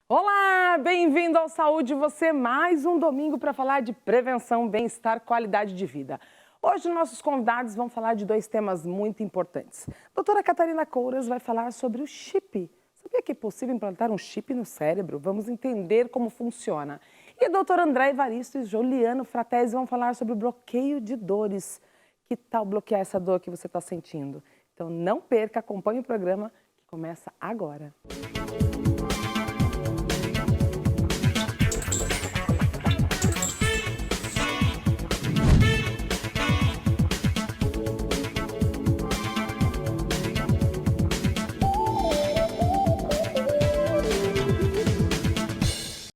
Olá, bem-vindo ao Saúde Você, mais um domingo para falar de prevenção, bem-estar, qualidade de vida. Hoje, nossos convidados vão falar de dois temas muito importantes. Doutora Catarina Couras vai falar sobre o chip. Sabia que é possível implantar um chip no cérebro? Vamos entender como funciona. E a doutora André Evaristo e Juliano Fratesi vão falar sobre o bloqueio de dores. Que tal bloquear essa dor que você está sentindo? Então, não perca, acompanhe o programa que começa agora.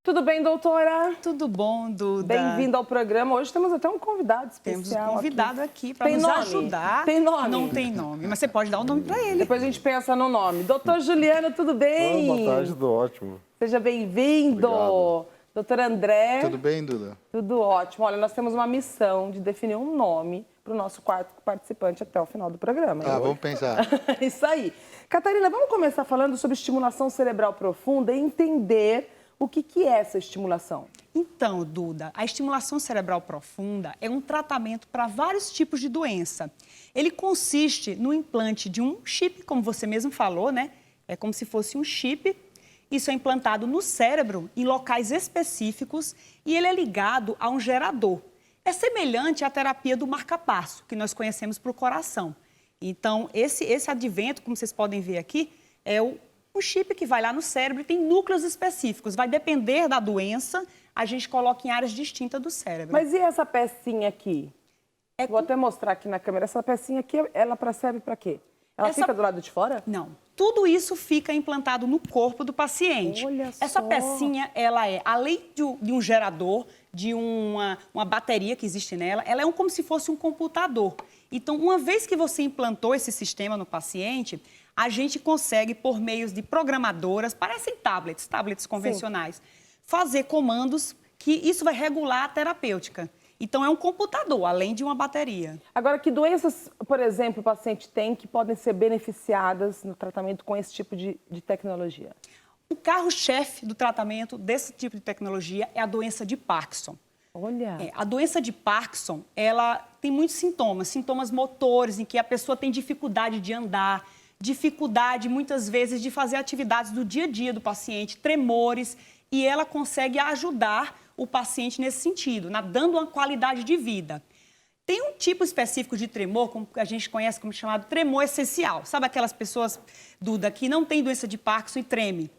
Tudo bem, doutora? Tudo bom, Duda? Bem-vindo ao programa. Hoje temos até um convidado especial. Temos um convidado aqui para nos nome? Ajudar. Tem nome? Não tem nome, mas você pode dar o nome para ele. Depois a gente pensa no nome. Doutor Juliano, tudo bem? Boa tarde, tudo ótimo. Seja bem-vindo. Doutor André. Tudo bem, Duda? Tudo ótimo. Olha, nós temos uma missão de definir um nome para o nosso quarto participante até o final do programa. Vamos pensar. Isso aí. Catarina, vamos começar falando sobre estimulação cerebral profunda e entender o que é essa estimulação. Então, Duda, a estimulação cerebral profunda é um tratamento para vários tipos de doença. Ele consiste no implante de um chip, como você mesmo falou, né? É como se fosse um chip. Isso é implantado no cérebro, em locais específicos, e ele é ligado a um gerador. É semelhante à terapia do marca-passo, que nós conhecemos para o coração. Então, esse advento, como vocês podem ver aqui, é um chip que vai lá no cérebro e tem núcleos específicos. Vai depender da doença, a gente coloca em áreas distintas do cérebro. Mas e essa pecinha aqui? Vou até mostrar aqui na câmera. Essa pecinha aqui, ela serve para quê? Ela fica do lado de fora? Não. Tudo isso fica implantado no corpo do paciente. Olha só. Essa pecinha, ela é, além de um gerador, de uma bateria que existe nela, ela é como se fosse um computador. Então, uma vez que você implantou esse sistema no paciente, a gente consegue, por meio de programadoras, parecem tablets convencionais, fazer comandos que isso vai regular a terapêutica. Então, é um computador, além de uma bateria. Agora, que doenças, por exemplo, o paciente tem que podem ser beneficiadas no tratamento com esse tipo de tecnologia? O carro-chefe do tratamento desse tipo de tecnologia é a doença de Parkinson. Olha! A doença de Parkinson, ela tem muitos sintomas motores, em que a pessoa tem dificuldade de andar, dificuldade, muitas vezes, de fazer atividades do dia a dia do paciente, tremores, e ela consegue ajudar o paciente nesse sentido, dando uma qualidade de vida. Tem um tipo específico de tremor, como a gente conhece como chamado tremor essencial. Sabe aquelas pessoas, Duda, que não tem doença de Parkinson e treme?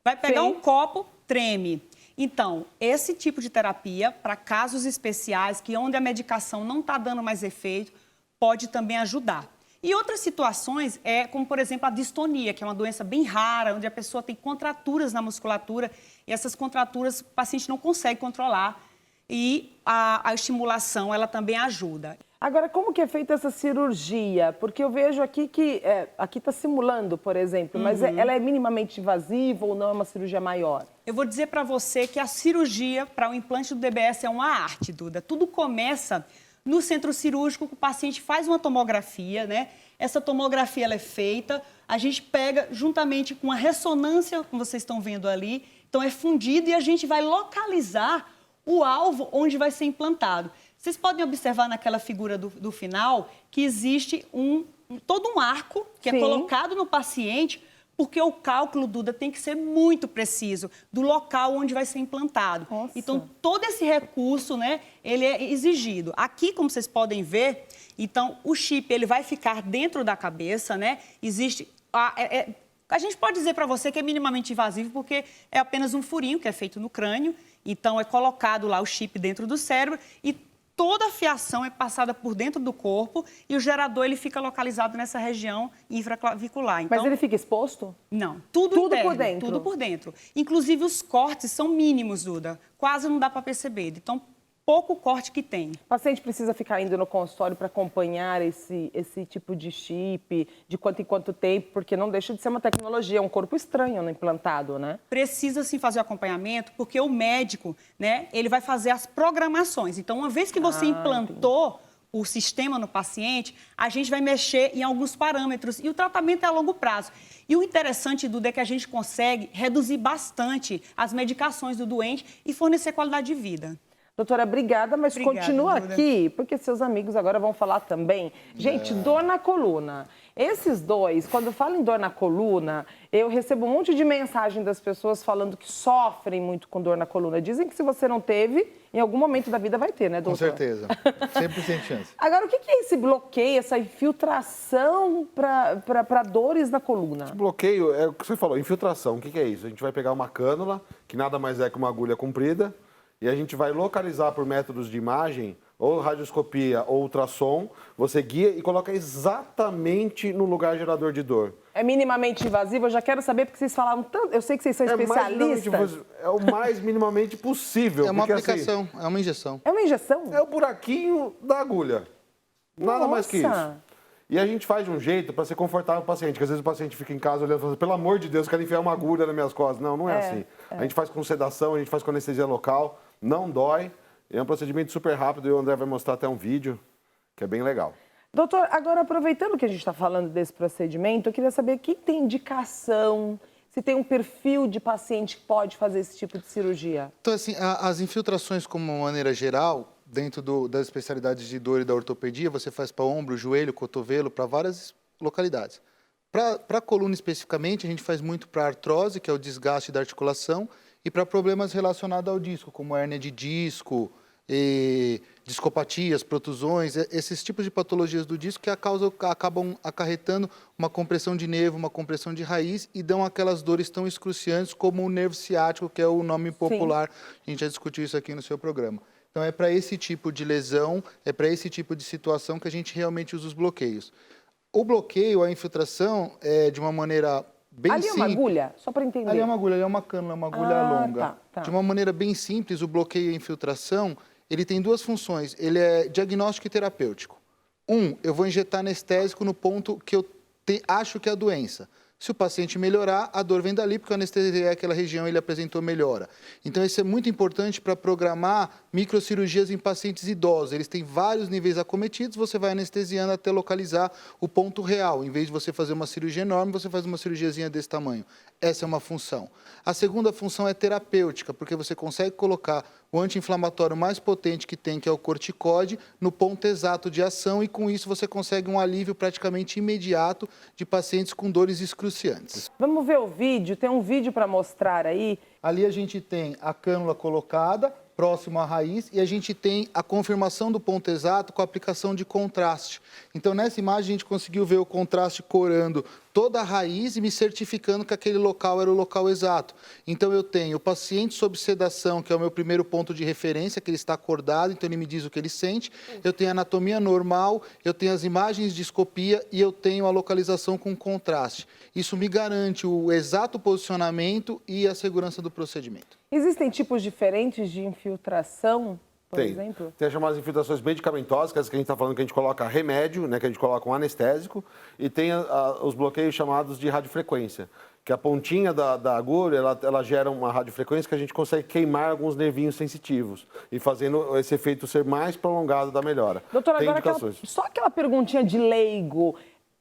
Vai pegar um copo, treme. Então, esse tipo de terapia, para casos especiais, que onde a medicação não está dando mais efeito, pode também ajudar. E outras situações, como por exemplo a distonia, que é uma doença bem rara, onde a pessoa tem contraturas na musculatura e essas contraturas o paciente não consegue controlar e a estimulação ela também ajuda. Agora, como que é feita essa cirurgia? Porque eu vejo aqui que, aqui está simulando, por exemplo, mas ela é minimamente invasiva ou não é uma cirurgia maior? Eu vou dizer para você que a cirurgia para o implante do DBS é uma arte, Duda. Tudo começa no centro cirúrgico, o paciente faz uma tomografia, né? Essa tomografia ela é feita, a gente pega juntamente com a ressonância, como vocês estão vendo ali, então é fundido e a gente vai localizar o alvo onde vai ser implantado. Vocês podem observar naquela figura do final que existe todo um arco que é colocado no paciente, porque o cálculo, Duda, tem que ser muito preciso do local onde vai ser implantado. Nossa. Então, todo esse recurso, né, ele é exigido. Aqui, como vocês podem ver, então, o chip ele vai ficar dentro da cabeça, né? Existe... A gente pode dizer para você que é minimamente invasivo, porque é apenas um furinho que é feito no crânio. Então, é colocado lá o chip dentro do cérebro e toda a fiação é passada por dentro do corpo e o gerador ele fica localizado nessa região infraclavicular. Então, mas ele fica exposto? Não, tudo interno, por dentro? Tudo por dentro. Inclusive, os cortes são mínimos, Duda. Quase não dá para perceber. Então, pouco corte que tem. O paciente precisa ficar indo no consultório para acompanhar esse tipo de chip, de quanto em quanto tempo, porque não deixa de ser uma tecnologia, é um corpo estranho no implantado, né? Precisa sim fazer o acompanhamento, porque o médico, né, ele vai fazer as programações. Então, uma vez que você implantou o sistema no paciente, a gente vai mexer em alguns parâmetros e o tratamento é a longo prazo. E o interessante, Duda, é que a gente consegue reduzir bastante as medicações do doente e fornecer qualidade de vida. Doutora, obrigada, mas Obrigada, continua Duda. aqui, porque seus amigos agora vão falar também. Gente, dor na coluna. Esses dois, quando eu falo em dor na coluna, eu recebo um monte de mensagem das pessoas falando que sofrem muito com dor na coluna. Dizem que se você não teve, em algum momento da vida vai ter, né, doutor? Com certeza. 100% chance. Agora, o que é esse bloqueio, essa infiltração para dores na coluna? Bloqueio é o que você falou, infiltração. O que é isso? A gente vai pegar uma cânula, que nada mais é que uma agulha comprida, e a gente vai localizar por métodos de imagem, ou radioscopia ou ultrassom, você guia e coloca exatamente no lugar gerador de dor. É minimamente invasivo? Eu já quero saber, porque vocês falaram tanto. Eu sei que vocês são especialistas. É o mais minimamente possível. É uma porque, aplicação, assim, é uma injeção. É uma injeção? é o buraquinho da agulha. Nada mais que Nossa! isso. E a gente faz de um jeito para ser confortável para o paciente, que às vezes o paciente fica em casa olhando e fala, pelo amor de Deus, quero enfiar uma agulha nas minhas costas. Não, não é assim. A gente faz com sedação, a gente faz com anestesia local, não dói. É um procedimento super rápido e o André vai mostrar até um vídeo, que é bem legal. Doutor, agora aproveitando que a gente está falando desse procedimento, eu queria saber quem tem indicação, se tem um perfil de paciente que pode fazer esse tipo de cirurgia. Então, assim, as infiltrações, como uma maneira geral, dentro das especialidades de dor e da ortopedia, você faz para ombro, joelho, cotovelo, para várias localidades. Para a coluna especificamente, a gente faz muito para artrose, que é o desgaste da articulação, e para problemas relacionados ao disco, como hérnia de disco, discopatias, protusões, esses tipos de patologias do disco que acabam acarretando uma compressão de nervo, uma compressão de raiz e dão aquelas dores tão excruciantes como o nervo ciático, que é o nome popular. Sim. A gente já discutiu isso aqui no seu programa. Então, é para esse tipo de lesão, é para esse tipo de situação que a gente realmente usa os bloqueios. O bloqueio, a infiltração, é de uma maneira bem ali simples. Ali é uma agulha? Só para entender. Ali é uma agulha, ali é uma cânula, é uma agulha longa. Tá. De uma maneira bem simples, o bloqueio e a infiltração, ele tem duas funções. Ele é diagnóstico e terapêutico. Eu vou injetar anestésico no ponto que eu acho que é a doença. Se o paciente melhorar, a dor vem dali, porque a anestesia é aquela região, ele apresentou melhora. Então, isso é muito importante para programar microcirurgias em pacientes idosos. Eles têm vários níveis acometidos, você vai anestesiando até localizar o ponto real. Em vez de você fazer uma cirurgia enorme, você faz uma cirurgiazinha desse tamanho. Essa é uma função. A segunda função é terapêutica, porque você consegue colocar o anti-inflamatório mais potente que tem, que é o corticóide, no ponto exato de ação, e com isso você consegue um alívio praticamente imediato de pacientes com dores excruciantes. Vamos ver o vídeo, tem um vídeo para mostrar aí. Ali a gente tem a cânula colocada, próximo à raiz, e a gente tem a confirmação do ponto exato com a aplicação de contraste. Então, nessa imagem, a gente conseguiu ver o contraste corando toda a raiz e me certificando que aquele local era o local exato. Então, eu tenho o paciente sob sedação, que é o meu primeiro ponto de referência, que ele está acordado, então ele me diz o que ele sente. Eu tenho a anatomia normal, eu tenho as imagens de escopia e eu tenho a localização com contraste. Isso me garante o exato posicionamento e a segurança do procedimento. Existem tipos diferentes de infiltração, por exemplo? Tem as chamadas infiltrações medicamentosas, que a gente está falando que a gente coloca remédio, né, que a gente coloca um anestésico, e tem os bloqueios chamados de radiofrequência, que a pontinha da agulha, ela gera uma radiofrequência que a gente consegue queimar alguns nervinhos sensitivos, e fazendo esse efeito ser mais prolongado da melhora. Doutora, tem agora só aquela perguntinha de leigo,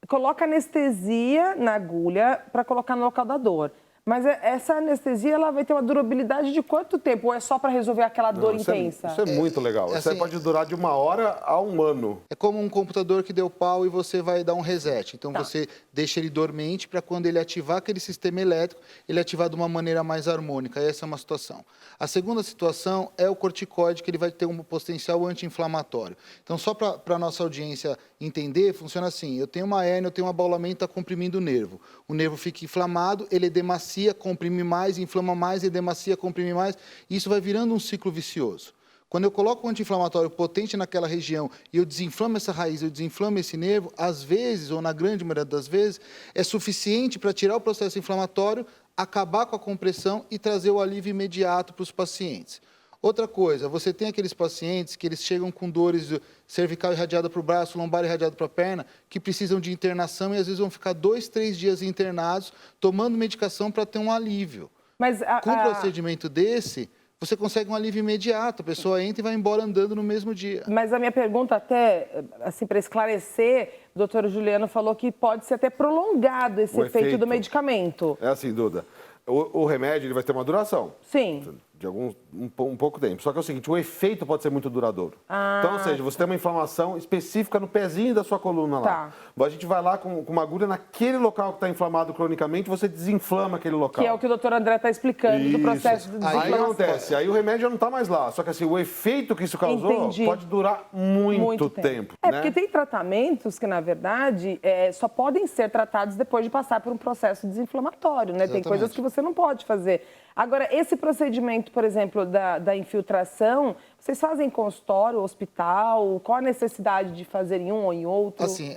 coloca anestesia na agulha para colocar no local da dor. Mas essa anestesia, ela vai ter uma durabilidade de quanto tempo? Ou é só para resolver aquela dor intensa? Isso é muito legal. Isso aí pode durar de 1 hora a 1 ano. É como um computador que deu pau e você vai dar um reset. Então, você deixa ele dormente para quando ele ativar aquele sistema elétrico, ele ativar de uma maneira mais harmônica. Essa é uma situação. A segunda situação é o corticoide, que ele vai ter um potencial anti-inflamatório. Então, só para a nossa audiência entender, funciona assim. Eu tenho uma hérnia, eu tenho um abaulamento, está comprimindo o nervo. O nervo fica inflamado, ele edemacia, comprime mais, inflama mais, edemacia, comprime mais. E isso vai virando um ciclo vicioso. Quando eu coloco um anti-inflamatório potente naquela região e eu desinflamo essa raiz, eu desinflamo esse nervo, às vezes, ou na grande maioria das vezes, é suficiente para tirar o processo inflamatório, acabar com a compressão e trazer o alívio imediato para os pacientes. Outra coisa, você tem aqueles pacientes que eles chegam com dores cervical irradiada para o braço, lombar irradiada para a perna, que precisam de internação e às vezes vão ficar 2, 3 dias internados tomando medicação para ter um alívio. Mas com um procedimento desse, você consegue um alívio imediato. A pessoa entra e vai embora andando no mesmo dia. Mas a minha pergunta até, assim, para esclarecer, o doutor Juliano falou que pode ser até prolongado esse O efeito do efeito. medicamento. É assim, Duda, o remédio ele vai ter uma duração. Sim. De um pouco tempo. Só que é o seguinte, o efeito pode ser muito duradouro. Então, ou seja, você tem uma inflamação específica no pezinho da sua coluna lá. A gente vai lá com uma agulha naquele local que está inflamado cronicamente, você desinflama aquele local. Que é o que o doutor André está explicando do processo de Aí desinflamação. acontece, aí o remédio já não está mais lá. Só que assim, o efeito que isso causou Entendi. pode durar muito tempo. É, né? porque tem tratamentos que, na verdade, só podem ser tratados depois de passar por um processo desinflamatório, né? Tem coisas que você não pode fazer. Agora, esse procedimento, por exemplo, da infiltração, vocês fazem em consultório, hospital? Qual a necessidade de fazer em um ou em outro? Assim,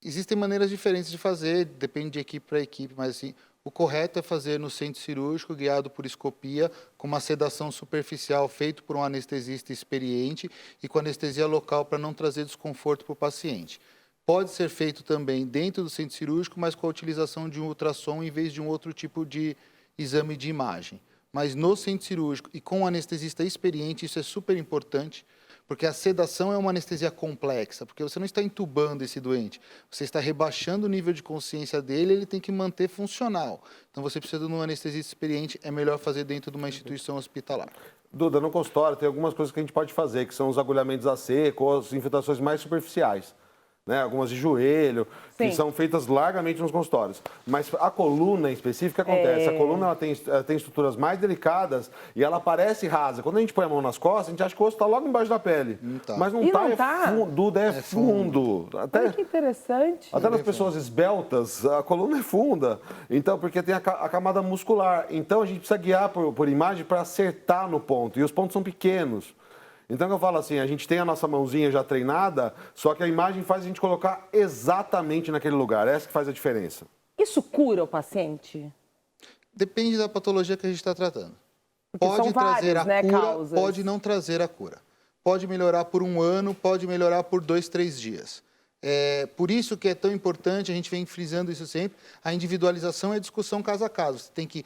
existem maneiras diferentes de fazer, depende de equipe para equipe, mas assim, o correto é fazer no centro cirúrgico, guiado por escopia, com uma sedação superficial feito por um anestesista experiente e com anestesia local para não trazer desconforto para o paciente. Pode ser feito também dentro do centro cirúrgico, mas com a utilização de um ultrassom em vez de um outro tipo de exame de imagem. Mas no centro cirúrgico e com um anestesista experiente, isso é super importante, porque a sedação é uma anestesia complexa, porque você não está entubando esse doente, você está rebaixando o nível de consciência dele, ele tem que manter funcional. Então, você precisa de um anestesista experiente, é melhor fazer dentro de uma instituição hospitalar. Duda, no consultório tem algumas coisas que a gente pode fazer, que são os agulhamentos a seco ou as infiltrações mais superficiais. Né, algumas de joelho, que são feitas largamente nos consultórios. Mas a coluna em específico, o que acontece? A coluna ela tem estruturas mais delicadas e ela parece rasa. Quando a gente põe a mão nas costas, a gente acha que o osso está logo embaixo da pele. Mas não está, Duda, é fundo. Olha que interessante. Até nas pessoas esbeltas, a coluna é funda. Então, porque tem a camada muscular. Então, a gente precisa guiar por imagem para acertar no ponto. E os pontos são pequenos. Então, eu falo assim, a gente tem a nossa mãozinha já treinada, só que a imagem faz a gente colocar exatamente naquele lugar. Essa que faz a diferença. Isso cura o paciente? Depende da patologia que a gente está tratando. Porque Pode são trazer várias, a cura, causas. pode não trazer a cura. Pode melhorar por 1 ano, pode melhorar por 2, 3 dias. Por isso que é tão importante, a gente vem frisando isso sempre, a individualização e a discussão caso a caso. Você tem que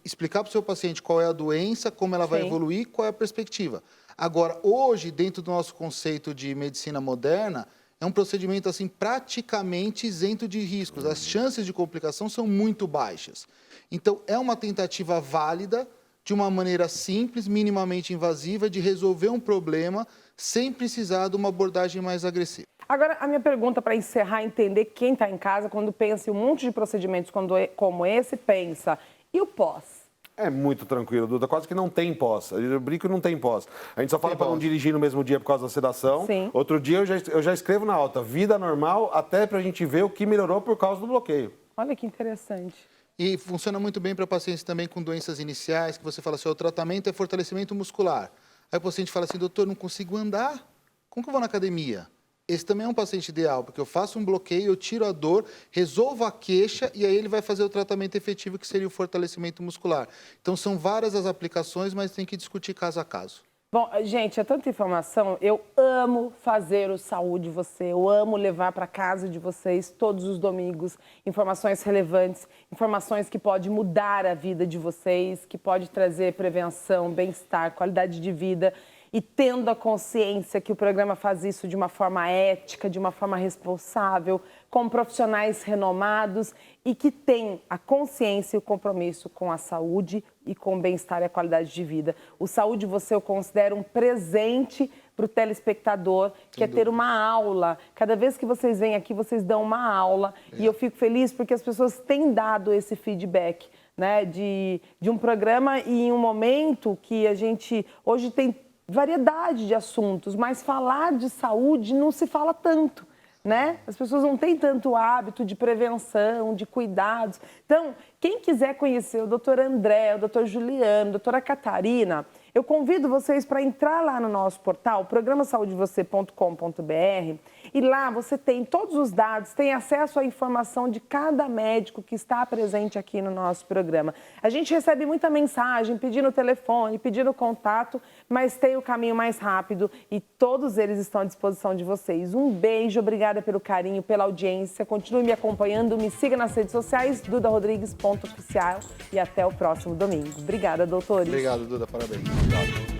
explicar para o seu paciente qual é a doença, como ela vai evoluir, qual é a perspectiva. Agora, hoje, dentro do nosso conceito de medicina moderna, é um procedimento assim praticamente isento de riscos. As chances de complicação são muito baixas. Então, é uma tentativa válida, de uma maneira simples, minimamente invasiva, de resolver um problema sem precisar de uma abordagem mais agressiva. Agora, a minha pergunta para encerrar, entender quem está em casa, quando pensa em um monte de procedimentos como esse, pensa, e o pós? É muito tranquilo, Duda. Quase que não tem pós. Eu brinco que não tem pós. A gente só fala para não dirigir no mesmo dia por causa da sedação. Outro dia eu já escrevo na alta, vida normal, até para a gente ver o que melhorou por causa do bloqueio. Olha que interessante. E funciona muito bem para pacientes também com doenças iniciais, que você fala assim, o tratamento é fortalecimento muscular. Aí o paciente fala assim, doutor, não consigo andar, como que eu vou na academia? Esse também é um paciente ideal, porque eu faço um bloqueio, eu tiro a dor, resolvo a queixa e aí ele vai fazer o tratamento efetivo, que seria o fortalecimento muscular. Então, são várias as aplicações, mas tem que discutir caso a caso. Bom, gente, é tanta informação. Eu amo fazer o Saúde Você, eu amo levar para casa de vocês todos os domingos informações relevantes, informações que podem mudar a vida de vocês, que pode trazer prevenção, bem-estar, qualidade de vida. E tendo a consciência que o programa faz isso de uma forma ética, de uma forma responsável, com profissionais renomados e que tem a consciência e o compromisso com a saúde e com o bem-estar e a qualidade de vida. O Saúde Você eu considero um presente para o telespectador, que é ter uma aula. Cada vez que vocês vêm aqui, vocês dão uma aula. E eu fico feliz porque as pessoas têm dado esse feedback, né, de um programa e em um momento que a gente hoje tem variedade de assuntos, mas falar de saúde não se fala tanto, né? As pessoas não têm tanto hábito de prevenção, de cuidados. Então, quem quiser conhecer o doutor André, o doutor Juliano, a doutora Catarina, Eu convido vocês para entrar lá no nosso portal, programasaudevocê.com.br, e lá você tem todos os dados, tem acesso à informação de cada médico que está presente aqui no nosso programa. A gente recebe muita mensagem pedindo telefone, pedindo contato, mas tem o caminho mais rápido e todos eles estão à disposição de vocês. Um beijo, obrigada pelo carinho, pela audiência. Continue me acompanhando, me siga nas redes sociais, dudarodrigues.oficial, e até o próximo domingo. Obrigada, doutores. Obrigado, Duda. Parabéns. Obrigado.